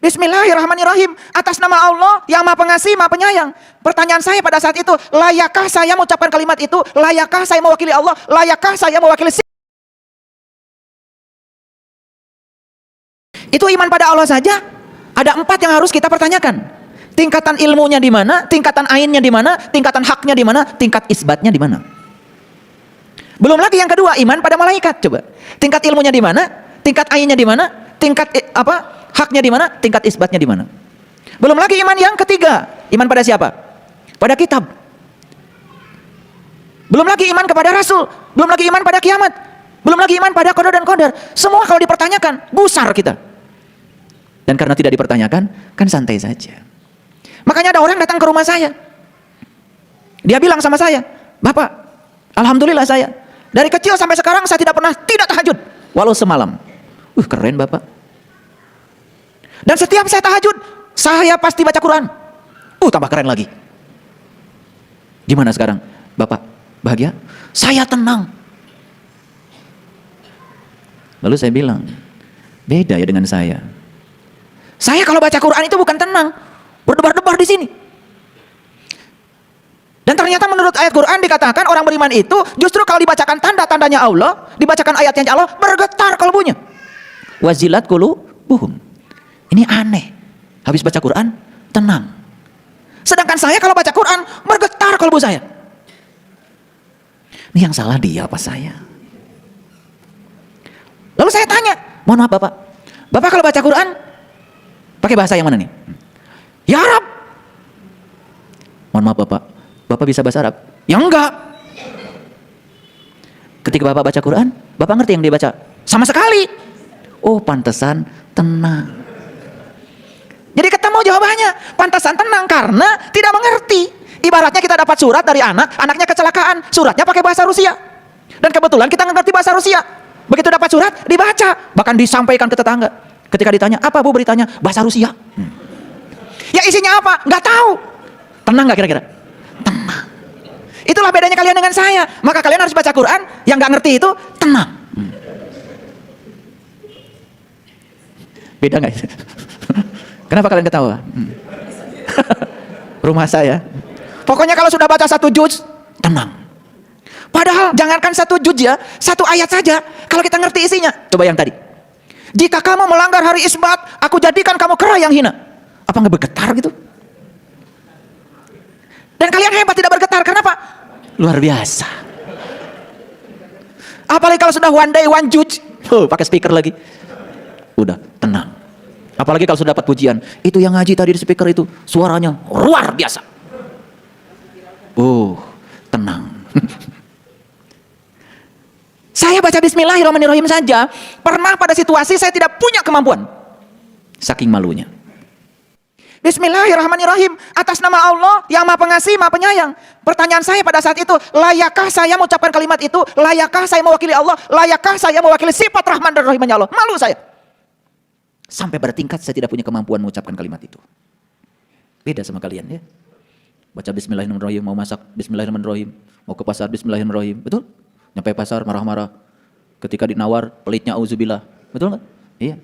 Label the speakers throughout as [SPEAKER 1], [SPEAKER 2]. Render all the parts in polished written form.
[SPEAKER 1] Bismillahirrahmanirrahim. Atas nama Allah yang Maha Pengasih, Maha Penyayang. Pertanyaan saya pada saat itu, layakkah saya mengucapkan kalimat itu? Layakkah saya mewakili Allah? Layakkah saya mewakili itu? Iman pada Allah saja ada 4 yang harus kita pertanyakan. Tingkatan ilmunya di mana? Tingkatan ainnya di mana? Tingkatan haknya di mana? Tingkat isbatnya di mana? Belum lagi yang kedua, iman pada malaikat. Coba, tingkat ilmunya di mana? Tingkat ainnya di mana? Tingkat haknya di mana? Tingkat isbatnya di mana? Belum lagi iman yang ketiga, iman pada siapa? Pada kitab. Belum lagi iman kepada rasul. Belum lagi iman pada kiamat. Belum lagi iman pada qadar dan qadar. Semua kalau dipertanyakan, gusar kita. Dan karena tidak dipertanyakan, kan santai saja. Makanya ada orang datang ke rumah saya. Dia bilang sama saya, "Bapak, alhamdulillah saya dari kecil sampai sekarang saya tidak pernah tidak tahajud walau semalam." Keren Bapak. Dan setiap saya tahajud, saya pasti baca Quran. Tambah keren lagi. Gimana sekarang? Bapak bahagia? Saya tenang. Lalu saya bilang, beda ya dengan saya. Saya kalau baca Quran itu bukan tenang, berdebar-debar di sini. Dan ternyata menurut ayat Quran dikatakan orang beriman itu justru kalau dibacakan tanda-tandanya Allah, dibacakan ayatnya Allah, bergetar kalbunya. Wazilat qulubuhum. Ini aneh. Habis baca Quran, tenang. Sedangkan saya kalau baca Quran, bergetar kalbu saya. Ini yang salah dia apa saya? Lalu saya tanya, mohon maaf Bapak, Bapak kalau baca Quran, pakai bahasa yang mana nih? Ya Arab. Mohon maaf Bapak, Bapak bisa bahasa Arab? Ya enggak. Ketika Bapak baca Quran, Bapak ngerti yang dia baca? Sama sekali. Pantesan tenang. Jadi ketemu jawabannya, pantesan tenang karena tidak mengerti. Ibaratnya kita dapat surat dari anak, anaknya kecelakaan, suratnya pakai bahasa Rusia. Dan kebetulan kita ngerti bahasa Rusia. Begitu dapat surat, dibaca, bahkan disampaikan ke tetangga. Ketika ditanya, apa Bu beritanya? Bahasa Rusia. Ya isinya apa? Nggak tahu. Tenang nggak kira-kira? Tenang. Itulah bedanya kalian dengan saya. Maka kalian harus baca Quran, yang nggak ngerti itu tenang. Beda nggak? Kenapa kalian ketawa? Rumah saya. Pokoknya kalau sudah baca 1 juz, tenang. Padahal jangankan 1 juz ya, 1 ayat saja. Kalau kita ngerti isinya, coba yang tadi. Jika kamu melanggar hari isbat, aku jadikan kamu kera yang hina. Apa nggak bergetar gitu? Dan kalian hebat tidak bergetar, kenapa? Luar biasa. Apalagi kalau sudah one day one juz, pakai speaker lagi. Udah tenang. Apalagi kalau sudah dapat pujian, itu yang ngaji tadi di speaker itu suaranya luar biasa. Tenang. Saya baca Bismillahirrahmanirrahim saja, pernah pada situasi saya tidak punya kemampuan, saking malunya. Bismillahirrahmanirrahim. Atas nama Allah yang Maha Pengasih, Maha Penyayang. Pertanyaan saya pada saat itu, layakkah saya mengucapkan kalimat itu? Layakkah saya mewakili Allah? Layakkah saya mewakili sifat Rahman dan Rahimnya Allah? Malu saya. Sampai pada tingkat saya tidak punya kemampuan mengucapkan kalimat itu. Beda sama kalian ya. Baca Bismillahirrahmanirrahim, mau masak Bismillahirrahmanirrahim, mau ke pasar Bismillahirrahmanirrahim, betul? Nyampe pasar marah-marah. Ketika dinawar, pelitnya auzubillah. Betul nggak? Iya.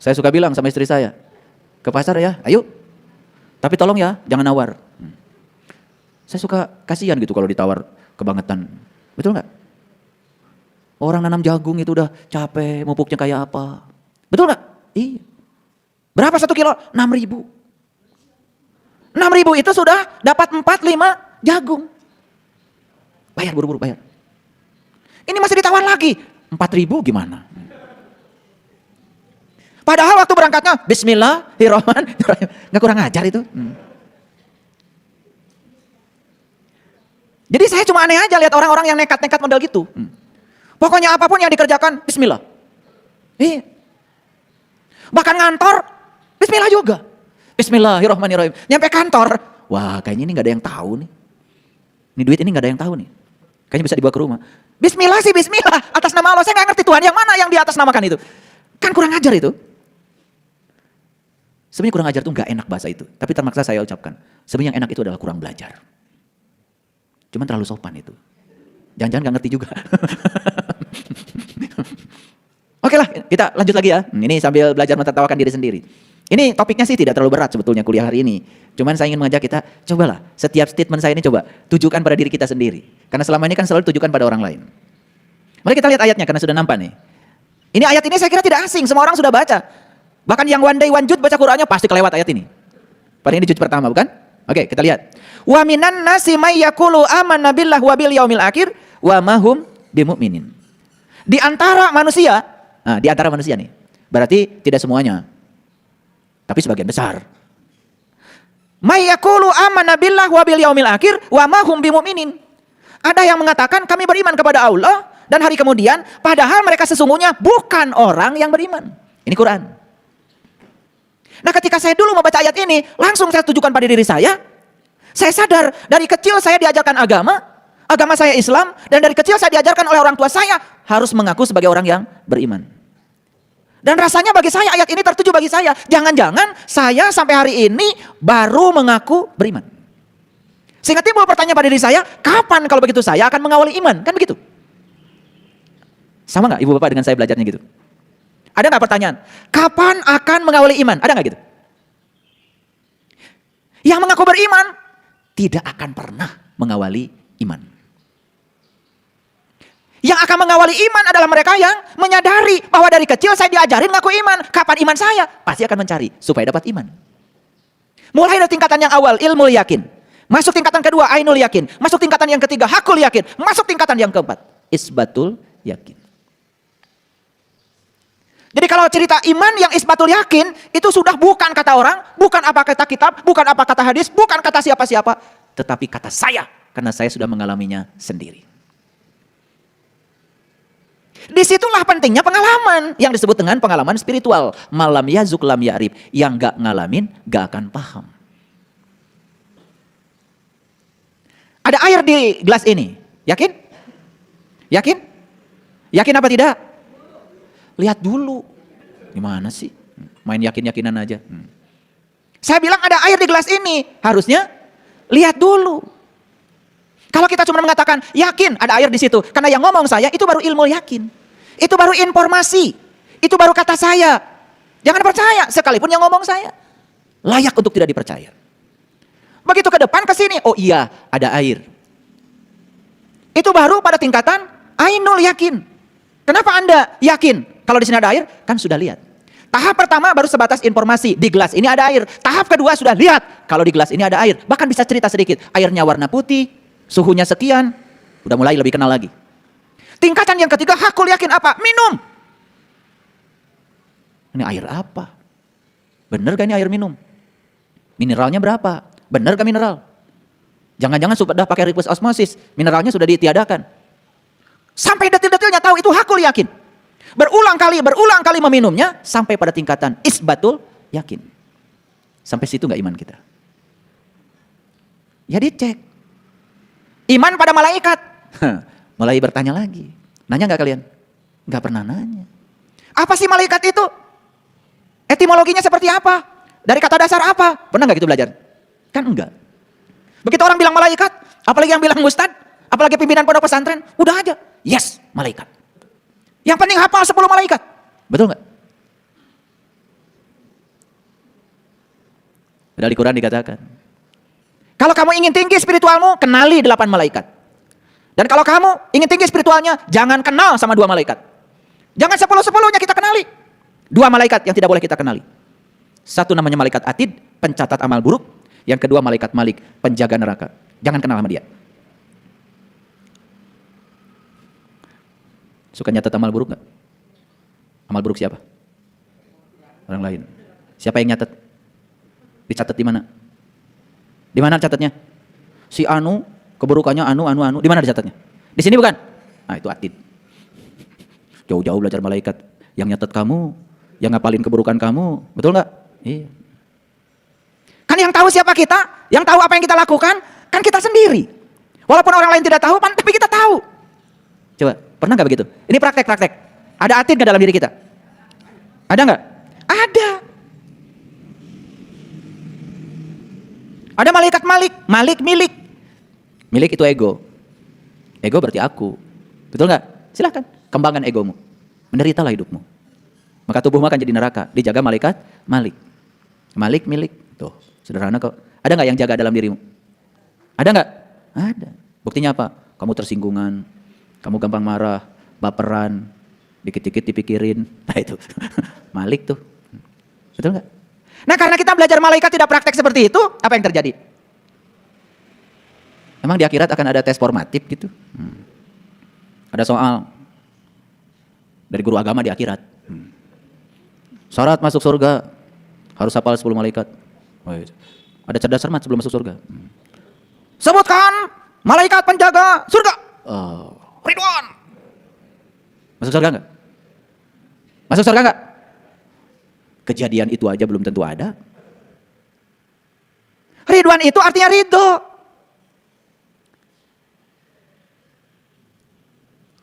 [SPEAKER 1] Saya suka bilang sama istri saya, ke pasar ya, ayo. Tapi tolong ya, jangan nawar. Saya suka kasihan gitu kalau ditawar kebangetan. Betul nggak? Orang nanam jagung itu udah capek, mupuknya kayak apa. Betul nggak? Iya. Berapa 1 kilo? 6.000. 6.000 itu sudah dapat 4-5 jagung. Bayar, buru-buru bayar. Ini masih ditawar lagi. 4.000 gimana? Padahal waktu berangkatnya Bismillahirrahmanirrahim. Nggak kurang ajar itu. Jadi saya cuma aneh aja lihat orang-orang yang nekat-nekat model gitu. Pokoknya apapun yang dikerjakan Bismillah. Iya. Bahkan ngantor Bismillah juga. Bismillahirrahmanirrahim. Nyampe kantor, wah kayaknya ini nggak ada yang tahu nih. Ini duit ini nggak ada yang tahu nih. Kayaknya bisa dibawa ke rumah. Bismillah sih Bismillah. Atas nama Allah, saya nggak ngerti Tuhan yang mana yang di atas namakan itu. Kan kurang ajar itu. Sebenarnya kurang ajar itu nggak enak bahasa itu. Tapi termaksa saya ucapkan. Sebenarnya yang enak itu adalah kurang belajar. Cuman terlalu sopan itu. Jangan-jangan nggak ngerti juga. Oke lah, kita lanjut lagi ya. Ini sambil belajar mentertawakan diri sendiri. Ini topiknya sih tidak terlalu berat sebetulnya kuliah hari ini. Cuman saya ingin mengajak kita, cobalah setiap statement saya ini coba tujukan pada diri kita sendiri. Karena selama ini kan selalu tujukan pada orang lain. Mari kita lihat ayatnya karena sudah nampak nih. Ini ayat ini saya kira tidak asing, semua orang sudah baca. Bahkan yang one day one juz baca Qur'annya pasti kelewat ayat ini. Padahal ini juz pertama bukan? Oke, kita lihat. Wa minan nasi may yaqulu amanna billahi wa bil yaumil akhir wa ma hum bimumin. Di antara manusia, di antara manusia nih. Berarti tidak semuanya. Tapi sebagian besar. May yaqulu amanna billahi wa bil yaumil akhir wa ma hum bimumin. Ada yang mengatakan kami beriman kepada Allah dan hari kemudian, padahal mereka sesungguhnya bukan orang yang beriman. Ini Quran. Nah, ketika saya dulu membaca ayat ini, langsung saya tujukan pada diri saya. Saya sadar dari kecil saya diajarkan agama saya Islam, dan dari kecil saya diajarkan oleh orang tua saya harus mengaku sebagai orang yang beriman. Dan rasanya bagi saya ayat ini tertuju bagi saya. Jangan-jangan saya sampai hari ini baru mengaku beriman. Sehingga timbul pertanyaan pada diri saya, kapan kalau begitu saya akan mengawali iman? Kan begitu. Sama nggak ibu bapak dengan saya belajarnya gitu? Ada nggak pertanyaan? Kapan akan mengawali iman? Ada nggak gitu? Yang mengaku beriman tidak akan pernah mengawali iman. Yang akan mengawali iman adalah mereka yang menyadari bahwa dari kecil saya diajarin ngaku iman. Kapan iman saya? Pasti akan mencari supaya dapat iman. Mulai dari tingkatan yang awal, ilmu yakin. Masuk tingkatan kedua, ainul yakin. Masuk tingkatan yang ketiga, hakul yakin. Masuk tingkatan yang keempat, isbatul yakin. Jadi kalau cerita iman yang isbatul yakin, itu sudah bukan kata orang, bukan apa kata kitab, bukan apa kata hadis, bukan kata siapa-siapa, tetapi kata saya, karena saya sudah mengalaminya sendiri. Disitulah pentingnya pengalaman, yang disebut dengan pengalaman spiritual. Malam yazuk lam ya'rif, yang gak ngalamin gak akan paham. Ada air di gelas ini, yakin? Yakin? Yakin apa tidak? Lihat dulu. Gimana sih? Main yakin-yakinan aja. Saya bilang ada air di gelas ini. Harusnya lihat dulu. Kalau kita cuma mengatakan yakin ada air di situ, karena yang ngomong saya itu baru ilmu yakin. Itu baru informasi. Itu baru kata saya. Jangan percaya sekalipun yang ngomong saya. Layak untuk tidak dipercaya. Begitu ke depan ke sini, oh iya, ada air. Itu baru pada tingkatan ainul yakin. Kenapa Anda yakin? Kalau di sini ada air, kan sudah lihat. Tahap pertama baru sebatas informasi, di gelas ini ada air. Tahap kedua sudah lihat, kalau di gelas ini ada air. Bahkan bisa cerita sedikit, airnya warna putih, suhunya sekian, udah mulai lebih kenal lagi. Tingkatan yang ketiga, hakul yakin apa? Minum. Ini air apa? Bener gak ini air minum? Mineralnya berapa? Bener gak mineral? Jangan-jangan sudah pakai reverse osmosis, mineralnya sudah ditiadakan. Sampai detil-detilnya tahu, itu hakul yakin. Berulang kali meminumnya sampai pada tingkatan isbatul yakin. Sampai situ nggak iman kita? Ya dicek. Iman pada malaikat. Mulai bertanya lagi. Nanya nggak kalian? Nggak pernah nanya. Apa sih malaikat itu? Etimologinya seperti apa? Dari kata dasar apa? Pernah nggak gitu belajar? Kan enggak. Begitu orang bilang malaikat, apalagi yang bilang ustad, apalagi pimpinan pondok pesantren, udah aja. Yes, malaikat. Yang penting hafal 10 malaikat. Betul nggak? Padahal di Quran dikatakan, kalau kamu ingin tinggi spiritualmu, kenali 8 malaikat. Dan kalau kamu ingin tinggi spiritualnya, jangan kenal sama 2 malaikat. Jangan 10-10-nya kita kenali. 2 malaikat yang tidak boleh kita kenali. Satu namanya malaikat Atid, pencatat amal buruk. Yang kedua malaikat Malik, penjaga neraka. Jangan kenal sama dia. Suka nyatat amal buruk gak? Amal buruk siapa? Orang lain. Siapa yang nyatat? Dicatat di mana? Di mana catatnya? Si Anu, keburukannya Anu. Di mana dicatatnya? Di sini bukan? Nah itu Atid. Jauh-jauh belajar malaikat. Yang nyatat kamu, yang ngapalin keburukan kamu. Betul gak? Iya. Kan yang tahu siapa kita, yang tahu apa yang kita lakukan, kan kita sendiri. Walaupun orang lain tidak tahu, tapi kita tahu. Coba, pernah nggak begitu? Ini praktek. Ada Atid nggak dalam diri kita? Ada nggak? Ada. Ada malaikat Malik milik. Milik itu ego. Ego berarti aku. Betul nggak? Silahkan, kembangkan egomu. Menderitalah hidupmu. Maka tubuhmu akan jadi neraka. Dijaga malaikat Malik. Malik milik. Tuh, sederhana kok. Ada nggak yang jaga dalam dirimu? Ada nggak? Ada. Buktinya apa? Kamu tersinggungan, kamu gampang marah, baperan, dikit-dikit dipikirin. Nah itu, Malik tuh. Betul nggak? Nah karena kita belajar malaikat tidak praktek seperti itu, apa yang terjadi? Emang di akhirat akan ada tes formatif gitu? Ada soal dari guru agama di akhirat. Syarat masuk surga harus hafal 10 malaikat. Ada cerdas cermat sebelum masuk surga. Sebutkan malaikat penjaga surga. Ridwan. Masuk surga enggak? Masuk surga enggak? Kejadian itu aja belum tentu ada. Ridwan itu artinya ridho.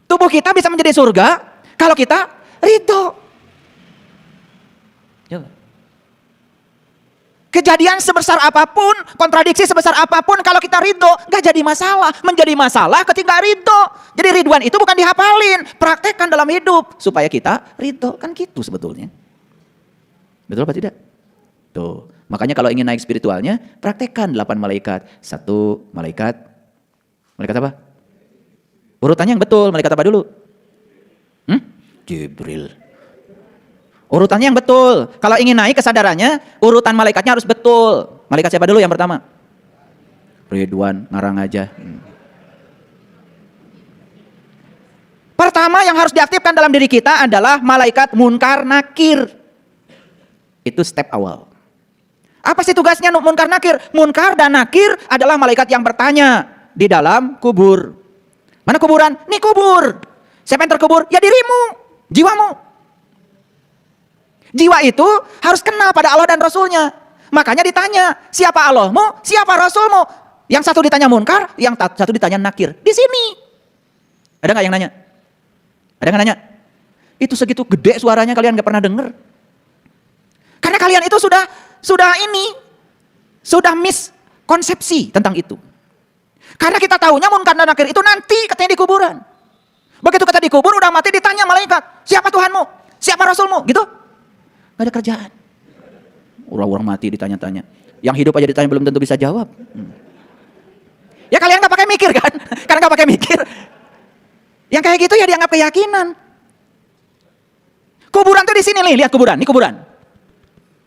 [SPEAKER 1] Tubuh kita bisa menjadi surga kalau kita ridho. Kejadian sebesar apapun, kontradiksi sebesar apapun, kalau kita ridho, gak jadi masalah. Menjadi masalah ketika ridho. Jadi ridwan itu bukan dihafalin, praktekkan dalam hidup. Supaya kita ridho, kan gitu sebetulnya. Betul apa tidak? Tuh, makanya kalau ingin naik spiritualnya, praktekkan 8 malaikat. 1 malaikat, malaikat apa? Urutannya yang betul, malaikat apa dulu? Jibril. Urutannya yang betul. Kalau ingin naik kesadarannya, urutan malaikatnya harus betul. Malaikat siapa dulu yang pertama? Ridwan, ngarang aja. Pertama yang harus diaktifkan dalam diri kita adalah malaikat munkar nakir. Itu step awal. Apa sih tugasnya munkar nakir? Munkar dan nakir adalah malaikat yang bertanya di dalam kubur. Mana kuburan? Nih kubur. Siapa yang terkubur? Ya dirimu, jiwamu. Jiwa itu harus kenal pada Allah dan Rasulnya. Makanya ditanya, siapa Allahmu, siapa Rasulmu? Yang satu ditanya munkar, yang satu ditanya nakir. Di sini. Ada nggak yang nanya? Ada yang nanya? Itu segitu gede suaranya kalian nggak pernah dengar. Karena kalian itu sudah miskonsepsi tentang itu. Karena kita tahunya munkar dan nakir itu nanti katanya di kuburan. Begitu kita dikubur udah mati ditanya malaikat, siapa Tuhanmu? Siapa Rasulmu? Gitu. Gak ada kerjaan. Orang-orang mati ditanya-tanya. Yang hidup aja ditanya belum tentu bisa jawab. Ya kalian gak pakai mikir kan? Karena gak pakai mikir. Yang kayak gitu ya dianggap keyakinan. Kuburan tuh di sini nih, lihat kuburan, ini kuburan.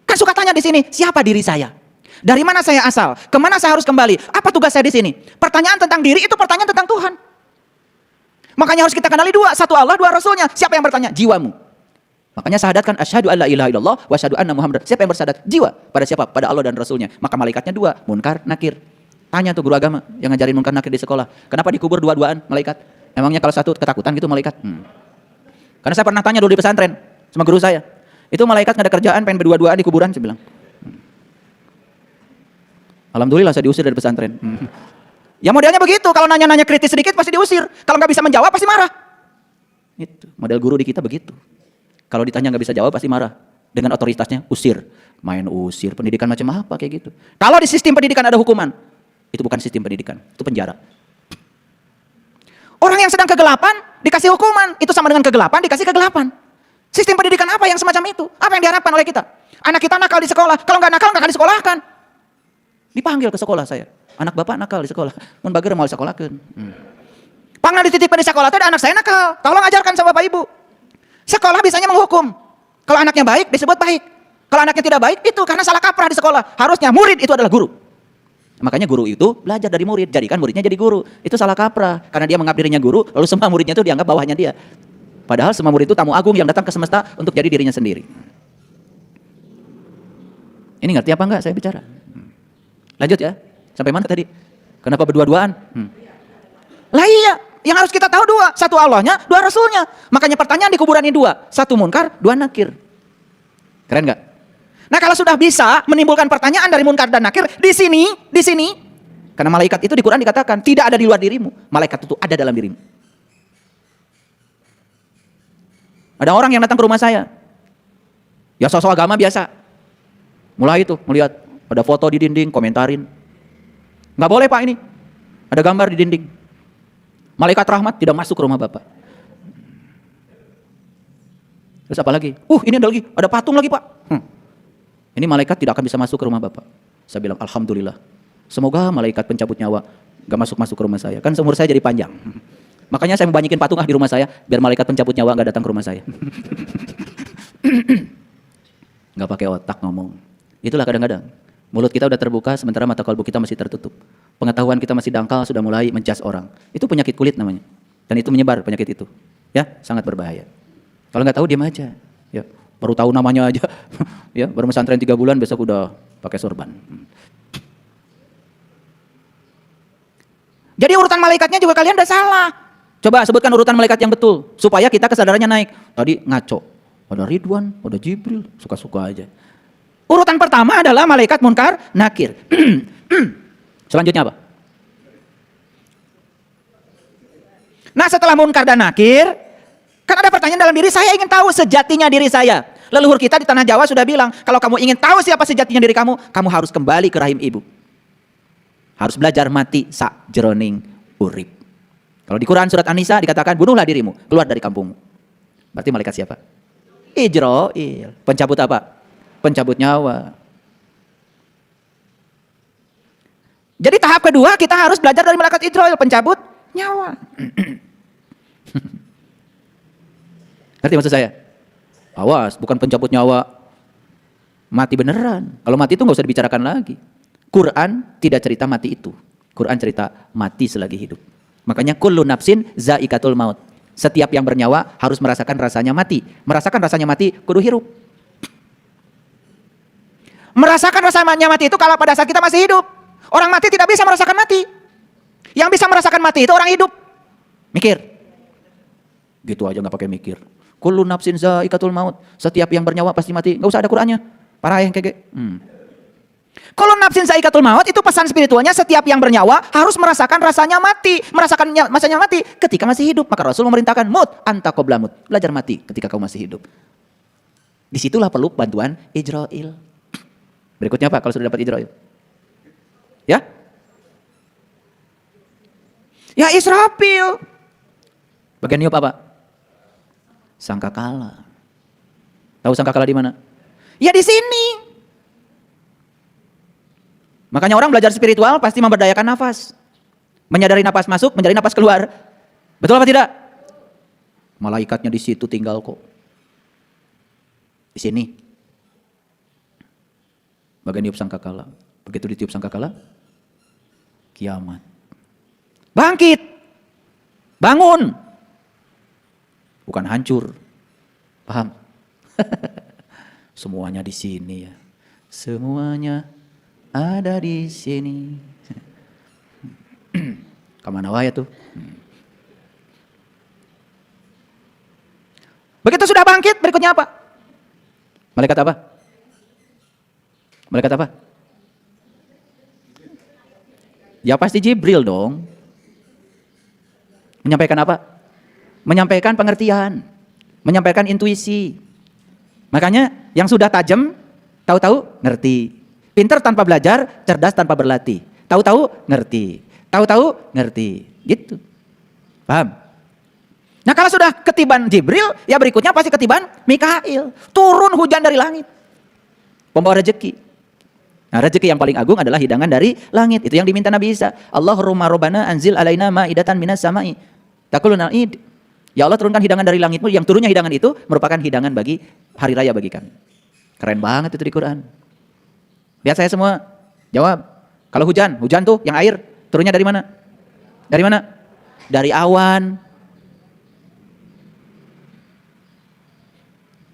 [SPEAKER 1] Kan suka tanya di sini, siapa diri saya? Dari mana saya asal? Kemana saya harus kembali? Apa tugas saya di sini? Pertanyaan tentang diri itu pertanyaan tentang Tuhan. Makanya harus kita kenali 2, 1 Allah, 2 Rasulnya. Siapa yang bertanya? Jiwamu. Makanya syahadatkan asyhadu alla ilaha illallah wa asyhadu anna Muhammad. Siapa yang bersyahadat? Jiwa. Pada siapa? Pada Allah dan Rasulnya. Maka malaikatnya 2, munkar, nakir. Tanya tuh guru agama yang ngajarin munkar nakir di sekolah. Kenapa dikubur 2-2an malaikat? Emangnya kalau satu ketakutan gitu malaikat? Karena saya pernah tanya dulu di pesantren sama guru saya. Itu malaikat nggak ada kerjaan pengen berdua-duaan di kuburan, saya bilang. Alhamdulillah saya diusir dari pesantren. Ya modelnya begitu, kalau nanya-nanya kritis sedikit pasti diusir. Kalau nggak bisa menjawab pasti marah. Itu model guru di kita begitu. Kalau ditanya nggak bisa jawab pasti marah. Dengan otoritasnya usir. Main usir, pendidikan macam apa kayak gitu. Kalau di sistem pendidikan ada hukuman, itu bukan sistem pendidikan, itu penjara. Orang yang sedang kegelapan dikasih hukuman, itu sama dengan kegelapan dikasih kegelapan. Sistem pendidikan apa yang semacam itu? Apa yang diharapkan oleh kita? Anak kita nakal di sekolah, kalau nggak nakal nggak akan disekolahkan. Dipanggil ke sekolah saya, anak bapak nakal di sekolah, mun bager mau disekolahkan. Pangna dititipkan di sekolah, ada anak saya nakal, tolong ajarkan sama bapak ibu. Sekolah bisanya menghukum. Kalau anaknya baik disebut baik. Kalau anaknya tidak baik itu karena salah kaprah di sekolah. Harusnya murid itu adalah guru. Makanya guru itu belajar dari murid, jadikan muridnya jadi guru. Itu salah kaprah karena dia menganggap dirinya guru, lalu semua muridnya itu dianggap bawahnya dia. Padahal semua murid itu tamu agung yang datang ke semesta untuk jadi dirinya sendiri. Ini ngerti apa enggak saya bicara? Lanjut ya. Sampai mana tadi? Kenapa berdua-duaan? Lah iya. Yang harus kita tahu 2, 1 Allahnya, 2 Rasulnya. Makanya pertanyaan di kuburan ini 2, 1 munkar, 2 nakir. Keren nggak? Nah kalau sudah bisa menimbulkan pertanyaan dari munkar dan nakir di sini, karena malaikat itu di Quran dikatakan tidak ada di luar dirimu, malaikat itu ada dalam dirimu. Ada orang yang datang ke rumah saya, ya sosok agama biasa, mulai itu melihat ada foto di dinding, komentarin, nggak boleh pak ini, ada gambar di dinding. Malaikat rahmat tidak masuk ke rumah bapak. Terus apa lagi? Ini ada lagi, ada patung lagi pak.
[SPEAKER 2] Ini malaikat tidak akan bisa masuk ke rumah Bapak. Saya bilang, alhamdulillah. Semoga malaikat pencabut nyawa gak masuk-masuk ke rumah saya. Kan seumur saya jadi panjang. Makanya saya membanyakin patung di rumah saya, biar malaikat pencabut nyawa gak datang ke rumah saya. Gak pakai otak ngomong. Itulah kadang-kadang. Mulut kita udah terbuka, sementara mata kalbu kita masih tertutup. Pengetahuan kita masih dangkal, sudah mulai menjas orang. Itu penyakit kulit namanya. Dan itu menyebar penyakit itu. Ya, sangat berbahaya. Kalau nggak tahu diam aja. Ya, baru tahu namanya aja. Ya, baru pesantren 3 bulan besok udah pakai sorban.
[SPEAKER 1] Jadi urutan malaikatnya juga kalian udah salah.
[SPEAKER 2] Coba sebutkan urutan malaikat yang betul supaya kita kesadarannya naik. Tadi ngaco. Ada Ridwan, ada Jibril, suka-suka aja.
[SPEAKER 1] Urutan pertama adalah malaikat munkar, nakir.
[SPEAKER 2] Selanjutnya apa?
[SPEAKER 1] Nah, setelah munkar dan nakir, kan ada pertanyaan dalam diri saya, ingin tahu sejatinya diri saya. Leluhur kita di tanah Jawa sudah bilang, kalau kamu ingin tahu siapa sejatinya diri kamu, kamu harus kembali ke rahim ibu. Harus belajar mati sak jeroning urip. Kalau di Quran surat An-Nisa dikatakan, bunuhlah dirimu, keluar dari kampungmu. Berarti malaikat siapa? Ijrail. Pencabut apa? Pencabut nyawa. Jadi tahap kedua kita harus belajar dari malaikat Ijrail, pencabut nyawa.
[SPEAKER 2] Ngerti maksud saya? Awas, bukan pencabut nyawa. Mati beneran. Kalau mati itu nggak usah dibicarakan lagi. Quran tidak cerita mati itu. Quran cerita mati selagi hidup. Makanya kullu nafsin zaikatul maut. Setiap yang bernyawa harus merasakan rasanya mati. Merasakan rasanya mati kudu hirup.
[SPEAKER 1] Merasakan rasanya mati itu kalau pada saat kita masih hidup. Orang mati tidak bisa merasakan mati. Yang bisa merasakan mati itu orang hidup.
[SPEAKER 2] Mikir. Gitu aja nggak pakai mikir. Kullu nafsin zaikatul maut. Setiap yang bernyawa pasti mati. Nggak usah ada Qurannya. Parah yang kayak.
[SPEAKER 1] Kalau nafsin zaikatul maut itu pesan spiritualnya, setiap yang bernyawa harus merasakan rasanya mati, merasakan masanya mati ketika masih hidup. Maka Rasul memerintahkan mut anta qabla mut, belajar mati ketika kau masih hidup. Disitulah perlu bantuan Ijrail. Berikutnya apa kalau sudah dapat Ijrail? Ya? Ya Israfil.
[SPEAKER 2] Bagian niup apa? Sangkakala. Tahu sangkakala di mana?
[SPEAKER 1] Ya di sini.
[SPEAKER 2] Makanya orang belajar spiritual pasti memberdayakan nafas. Menyadari nafas masuk, menyadari nafas keluar. Betul apa tidak? Malaikatnya di situ tinggal kok. Di sini. Bagian niup sangkakala. Begitu ditiup sangkakala, kiamat.
[SPEAKER 1] Bangkit.
[SPEAKER 2] Bangun. Bukan hancur. Paham? Semuanya di sini ya. Semuanya ada di sini. Kemana waya tuh?
[SPEAKER 1] Begitu sudah bangkit, berikutnya apa?
[SPEAKER 2] Malaikat apa? Malaikat apa? Ya pasti Jibril dong. Menyampaikan apa? Menyampaikan pengertian. Menyampaikan intuisi. Makanya yang sudah tajam, tahu-tahu ngerti. Pintar tanpa belajar, cerdas tanpa berlatih. Tahu-tahu ngerti. Tahu-tahu ngerti. Gitu. Paham?
[SPEAKER 1] Nah kalau sudah ketiban Jibril, ya berikutnya pasti ketiban Mikail. Turun hujan dari langit.
[SPEAKER 2] Pembawa rezeki. Nah rezeki yang paling agung adalah hidangan dari langit. Itu yang diminta Nabi Isa. Allahumma rabbana anzil alaina ma'idatan minas sama'i. Takuluna id. Ya Allah turunkan hidangan dari langitmu. Yang turunnya hidangan itu merupakan hidangan bagi hari raya bagi kami. Keren banget itu di Quran. Lihat saya semua jawab. Kalau hujan, hujan tuh yang air turunnya dari mana? Dari mana? Dari awan.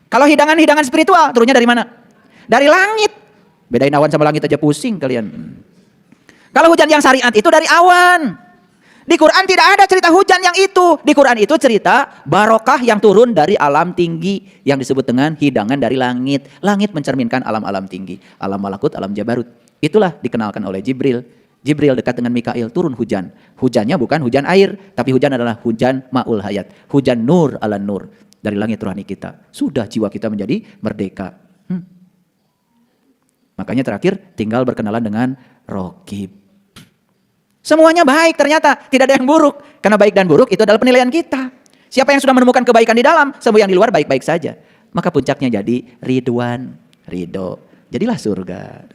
[SPEAKER 1] Kalau hidangan-hidangan spiritual turunnya dari mana? Dari langit.
[SPEAKER 2] Bedain awan sama langit aja pusing kalian.
[SPEAKER 1] Kalau hujan yang syariat itu dari awan. Di Quran tidak ada cerita hujan yang itu. Di Quran itu cerita barokah yang turun dari alam tinggi yang disebut dengan hidangan dari langit. Langit mencerminkan alam-alam tinggi, alam malakut, alam jabarut. Itulah dikenalkan oleh Jibril. Jibril dekat dengan Mikail, turun hujan. Hujannya bukan hujan air, tapi hujan adalah hujan ma'ul hayat. Hujan nur ala nur dari langit rohani kita. Sudah jiwa kita menjadi merdeka. Makanya terakhir tinggal berkenalan dengan Raqib. Semuanya baik ternyata, tidak ada yang buruk. Karena baik dan buruk itu adalah penilaian kita. Siapa yang sudah menemukan kebaikan di dalam, semua yang di luar baik-baik saja.
[SPEAKER 2] Maka puncaknya jadi ridwan, ridho. jadilah surga.